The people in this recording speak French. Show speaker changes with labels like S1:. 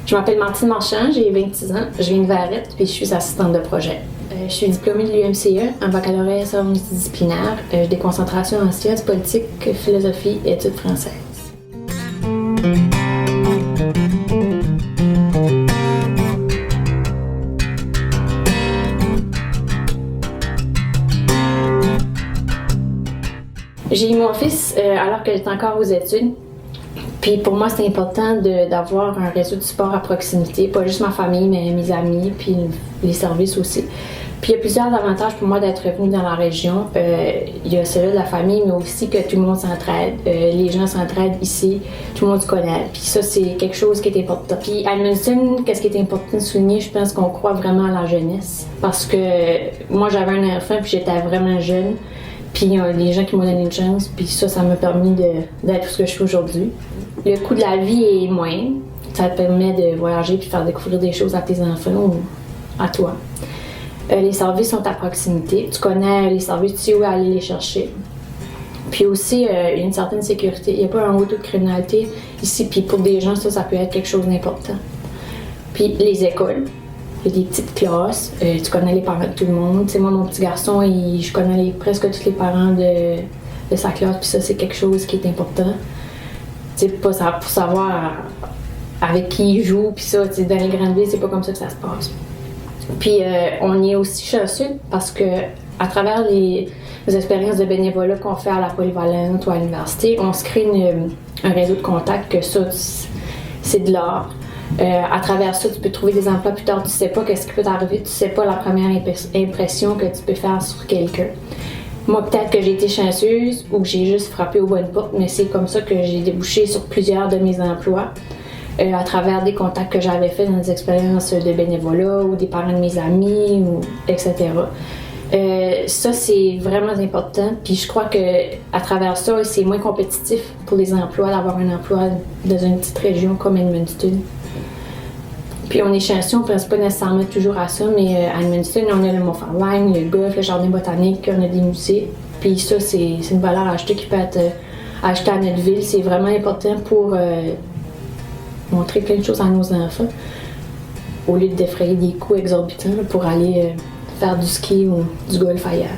S1: Je m'appelle Martine Marchand, j'ai 26 ans, je viens de Varette puis je suis assistante de projet. Je suis diplômée de l'UMCE, un baccalauréat en sciences multidisciplinaires, j'ai des concentrations en sciences politiques, philosophie et études françaises. J'ai eu mon fils alors que j'étais encore aux études. Puis pour moi, c'est important d'avoir un réseau de support à proximité, pas juste ma famille, mais mes amis, puis les services aussi. Puis il y a plusieurs avantages pour moi d'être venue dans la région. Il y a celui de la famille, mais aussi que tout le monde s'entraide. Les gens s'entraident ici, tout le monde se connaît. Puis ça, c'est quelque chose qui est important. Puis à Edmundston, qu'est-ce qui est important de souligner, je pense qu'on croit vraiment à la jeunesse. Parce que moi, j'avais un enfant, puis j'étais vraiment jeune. Puis il y a des gens qui m'ont donné une chance, puis ça m'a permis d'être tout ce que je suis aujourd'hui. Le coût de la vie est moindre. Ça te permet de voyager puis de faire découvrir des choses à tes enfants ou à toi. Les services sont à proximité. Tu connais les services, tu sais où aller les chercher. Puis aussi, une certaine sécurité. Il n'y a pas un haut taux de criminalité ici, puis pour des gens, ça peut être quelque chose d'important. Puis les écoles. Il y a des petites classes, tu connais les parents de tout le monde. Tu sais, moi, mon petit garçon, je connais presque tous les parents de sa classe, puis ça, c'est quelque chose qui est important. Tu sais, pour savoir avec qui il joue, puis ça, tu sais, dans les grandes villes, c'est pas comme ça que ça se passe. Puis, on y est aussi chanceux parce que à travers les expériences de bénévolat qu'on fait à la polyvalente ou à l'université, on se crée un réseau de contacts que ça, c'est de l'art. À travers ça, tu peux trouver des emplois plus tard. Tu sais pas qu'est-ce qui peut t'arriver, tu sais pas la première impression que tu peux faire sur quelqu'un. Moi, peut-être que j'ai été chanceuse ou que j'ai juste frappé aux bonnes portes, mais c'est comme ça que j'ai débouché sur plusieurs de mes emplois à travers des contacts que j'avais faits dans des expériences de bénévolat ou des parents de mes amis, etc. Ça, c'est vraiment important. Puis je crois qu'à travers ça, c'est moins compétitif pour les emplois d'avoir un emploi dans une petite région comme Edmundston. Puis on est chanceux, on ne pense pas nécessairement toujours à ça, mais à Edmundston, on a le Mont-Farlane, le golf, le jardin botanique, on a des musées. Puis ça, c'est une valeur ajoutée qui peut être achetée à notre ville. C'est vraiment important pour montrer plein de choses à nos enfants, au lieu de défrayer des coûts exorbitants pour aller faire du ski ou du golf ailleurs.